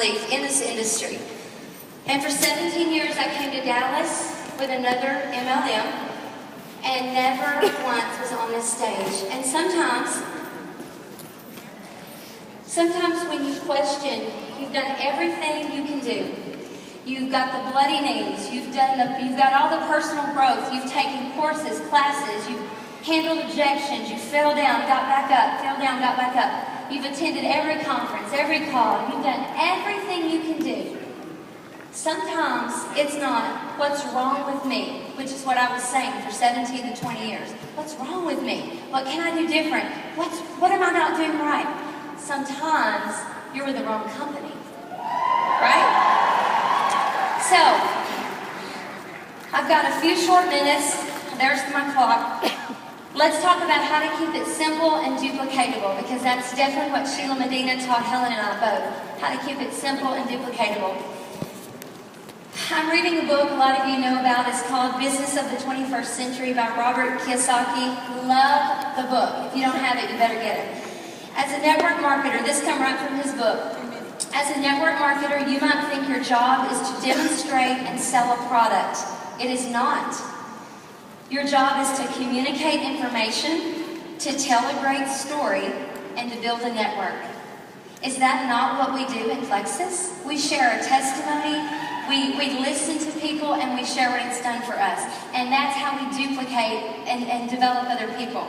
belief in this industry. And for 17 years I came to Dallas with another MLM and never once was on this stage. And sometimes when you question, you've done everything you can do. You've got the bloody knees, you've got all the personal growth, you've taken courses, classes, you've handled objections, you fell down, got back up, fell down, got back up. You've attended every conference, every call, you've done everything you can do. Sometimes it's not, what's wrong with me, which is what I was saying for 17 to 20 years. What's wrong with me? What can I do different? What am I not doing right? Sometimes you're with the wrong company, right? So, I've got a few short minutes. There's my clock. Let's talk about how to keep it simple and duplicatable, because that's definitely what Sheila Medina taught Helen and I both. How to keep it simple and duplicatable. I'm reading a book a lot of you know about. It's called Business of the 21st Century by Robert Kiyosaki. Love the book. If you don't have it, you better get it. As a network marketer, this comes right from his book. As a network marketer, you might think your job is to demonstrate and sell a product. It is not. Your job is to communicate information, to tell a great story, and to build a network. Is that not what we do in Plexus? We share a testimony, we listen to people, and we share what it's done for us. And that's how we duplicate and develop other people.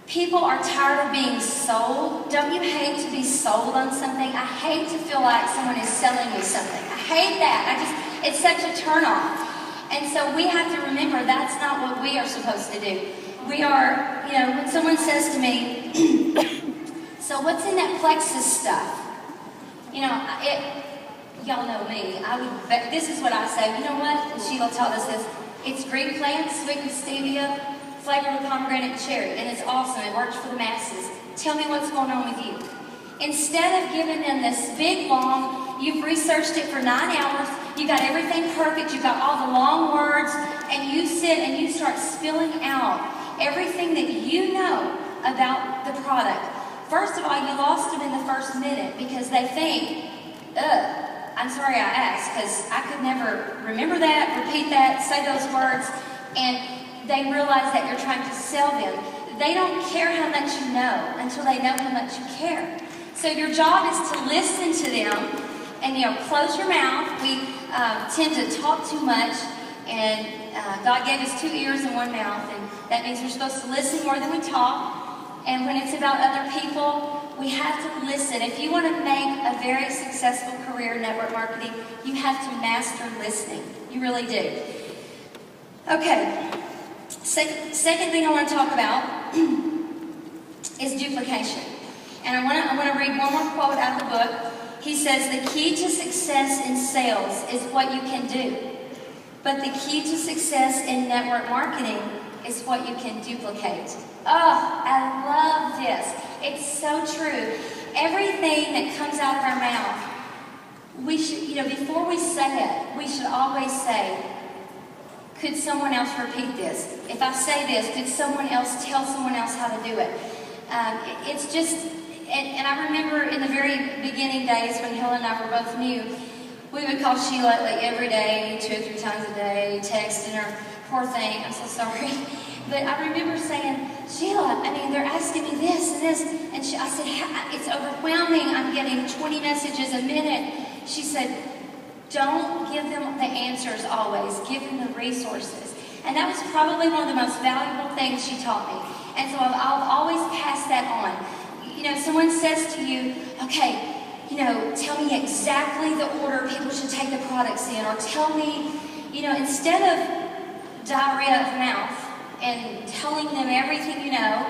People are tired of being sold. Don't you hate to be sold on something? I hate to feel like someone is selling me something. I hate that. It's such a turnoff. And so we have to remember that's not what we are supposed to do. We are, when someone says to me, so what's in that Plexus stuff? Y'all know me. This is what I say. You know what? And Sheila taught us this. It's green plants, sweet with stevia, flavored with pomegranate and cherry, and it's awesome. It works for the masses. Tell me what's going on with you. Instead of giving them this big, long, you've researched it for 9 hours, you got everything perfect, you got all the long words, and you sit and you start spilling out everything that you know about the product. First of all, you lost them in the first minute because they think, I'm sorry I asked, because I could never remember that, repeat that, say those words, and they realize that you're trying to sell them. They don't care how much you know until they know how much you care. So your job is to listen to them and, close your mouth. We tend to talk too much, and God gave us 2 ears and 1 mouth, and that means we're supposed to listen more than we talk. And when it's about other people, we have to listen. If you want to make a very successful career in network marketing, you have to master listening. You really do. Okay. Second thing I want to talk about is duplication. And I want to read one more quote out of the book. He says, the key to success in sales is what you can do. But the key to success in network marketing is what you can duplicate. Oh, I love this. It's so true. Everything that comes out of our mouth, we should, before we say it, we should always say, could someone else repeat this? If I say this, could someone else tell someone else how to do it? It's just, and I remember in the very beginning days when Helen and I were both new, we would call Sheila like every day, 2 or 3 times a day, texting her, poor thing, I'm so sorry. But I remember saying, Sheila, they're asking me this and this. And I said, it's overwhelming. I'm getting 20 messages a minute. She said, don't give them the answers always. Give them the resources. And that was probably one of the most valuable things she taught me. And so I'll always pass that on. Someone says to you, okay, tell me exactly the order people should take the products in. Or tell me, instead of diarrhea of mouth and telling them everything you know,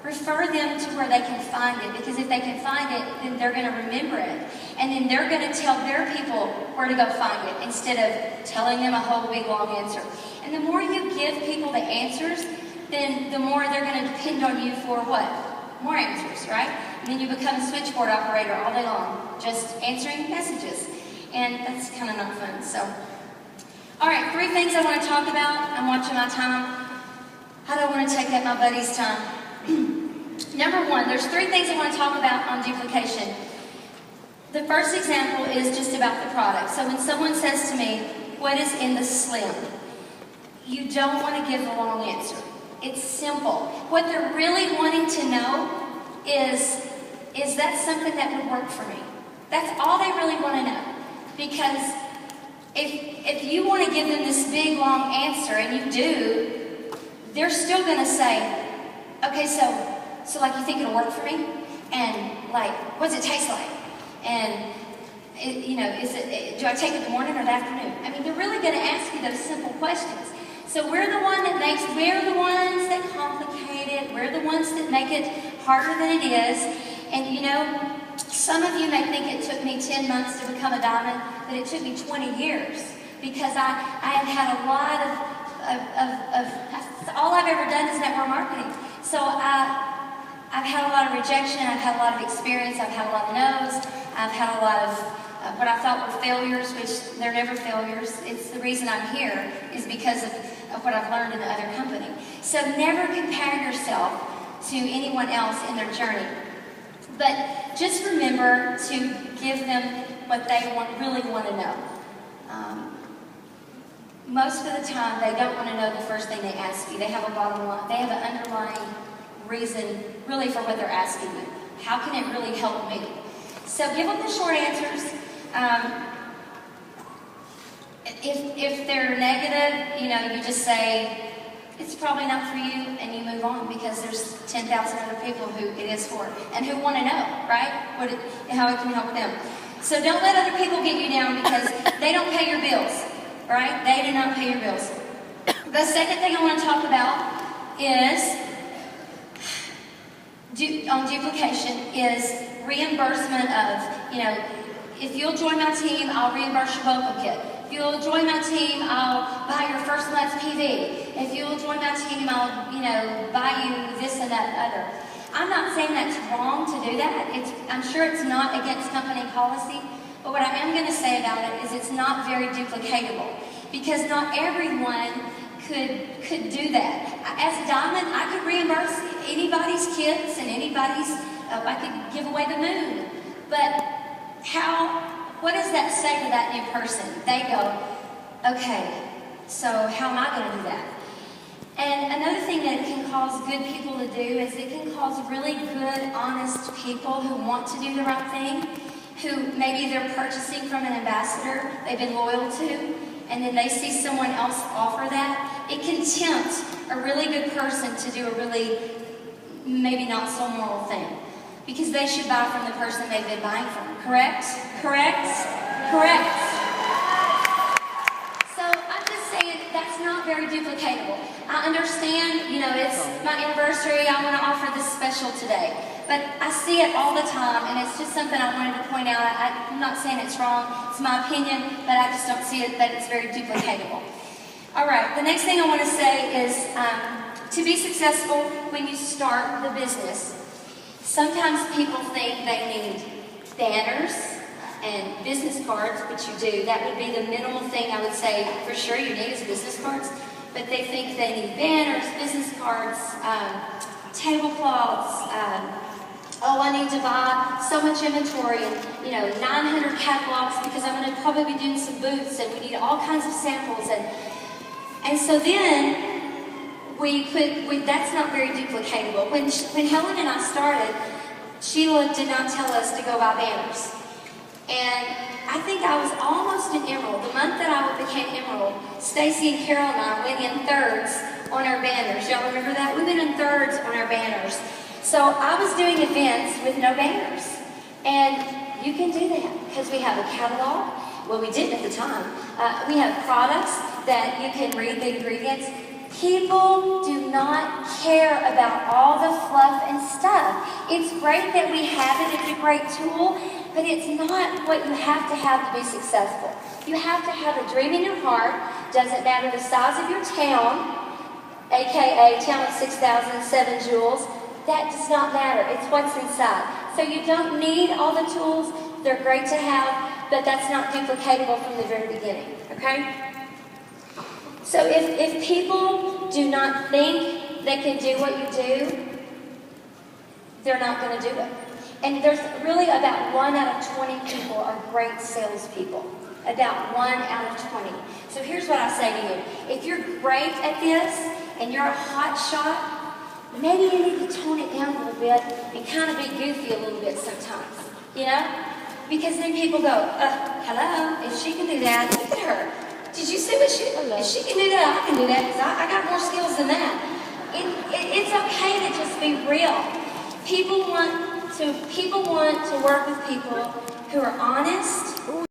refer them to where they can find it. Because if they can find it, then they're going to remember it. And then they're going to tell their people where to go find it instead of telling them a whole big long answer. And the more you give people the answers, then the more they're going to depend on you for what? More answers, right? And then you become a switchboard operator all day long, just answering messages. And that's kind of not fun. So, all right, 3 things I want to talk about. I'm watching my time. I don't want to take up my buddy's time. Number 1, there's 3 things I want to talk about on duplication. The first example is just about the product. So when someone says to me, what is in the Slim? You don't want to give the long answer. It's simple. What they're really wanting to know is that something that would work for me? That's all they really want to know. Because if you want to give them this big, long answer, and you do, they're still going to say, okay, so like, you think it'll work for me? And like, what does it taste like? And, you know, do I take it in the morning or the afternoon? I mean, they're really going to ask you those simple questions. So we're the ones that complicate it. We're the ones that make it harder than it is. And, you know, some of you may think it took me 10 months to become a diamond, but it took me 20 years because I have had a lot of all I've ever done is network marketing. So I've had a lot of rejection, I've had a lot of experience, I've had a lot of no's, I've had a lot of what I thought were failures, which they're never failures. It's the reason I'm here is because of what I've learned in the other company. So never compare yourself to anyone else in their journey. But just remember to give them what they really want to know. Most of the time, they don't want to know the first thing they ask you. They have a bottom line. They have an underlying reason, really, for what they're asking you. How can it really help me? So give them the short answers. If they're negative, you know, you just say, it's probably not for you, and you move on because there's 10,000 other people who it is for and who want to know, right? How it can help them. So don't let other people get you down because they don't pay your bills, right? They do not pay your bills. The second thing I want to talk about on duplication is reimbursement of, you know, if you'll join my team, I'll reimburse your vocal kit. If you'll join my team, I'll buy your first month's PV. If you'll join my team, I'll, you know, buy you this and that and other. I'm not saying that's wrong to do that. I'm sure it's not against company policy, but what I am going to say about it is it's not very duplicatable because not everyone could do that. As a diamond, I could reimburse anybody's kids and anybody's, I could give away the moon. But what does that say to that new person? They go, okay, so how am I going to do that? And another thing that it can cause good people to do is it can cause really good, honest people who want to do the right thing, who maybe they're purchasing from an ambassador they've been loyal to, and then they see someone else offer that. It can tempt a really good person to do a really maybe not so moral thing. Because they should buy from the person they've been buying from. Correct? Correct? Correct. So I'm just saying that's not very duplicatable. I understand, you know, it's my anniversary, I want to offer this special today. But I see it all the time, and it's just something I wanted to point out. I'm not saying it's wrong, it's my opinion, but I just don't see it that it's very duplicatable. All right, the next thing I want to say is to be successful when you start the business, sometimes people think they need banners and business cards, which you do. That would be the minimal thing I would say for sure you need is business cards. But they think they need banners, business cards, tablecloths. Oh, I need to buy so much inventory and, you know, 900 catalogs because I'm going to probably be doing some booths and we need all kinds of samples. And so then that's not very duplicatable. When Helen and I started, Sheila did not tell us to go buy banners. And I think I was almost an emerald. The month that I became emerald, Stacy and Carol and I went in thirds on our banners. Y'all remember that? We went in thirds on our banners. So I was doing events with no banners. And you can do that because we have a catalog. Well, we didn't at the time. We have products that you can read the ingredients. People do not care about all the fluff and stuff. It's great that we have it. It's a great tool, but it's not what you have to be successful. You have to have a dream in your heart. Doesn't matter the size of your town, aka town of 6,007 jewels. That does not matter. It's what's inside. So you don't need all the tools. They're great to have, but that's not duplicatable from the very beginning, okay? So if people do not think they can do what you do, they're not going to do it. And there's really about 1 out of 20 people are great salespeople. About 1 out of 20. So here's what I say to you. If you're great at this and you're a hot shot, maybe you need to tone it down a little bit and kind of be goofy a little bit sometimes. You know? Because then people go, hello, if she can do that, look at her. Did you see what if she can do that, I can do that, because I got more skills than that. It's okay to just be real. People want to work with people who are honest,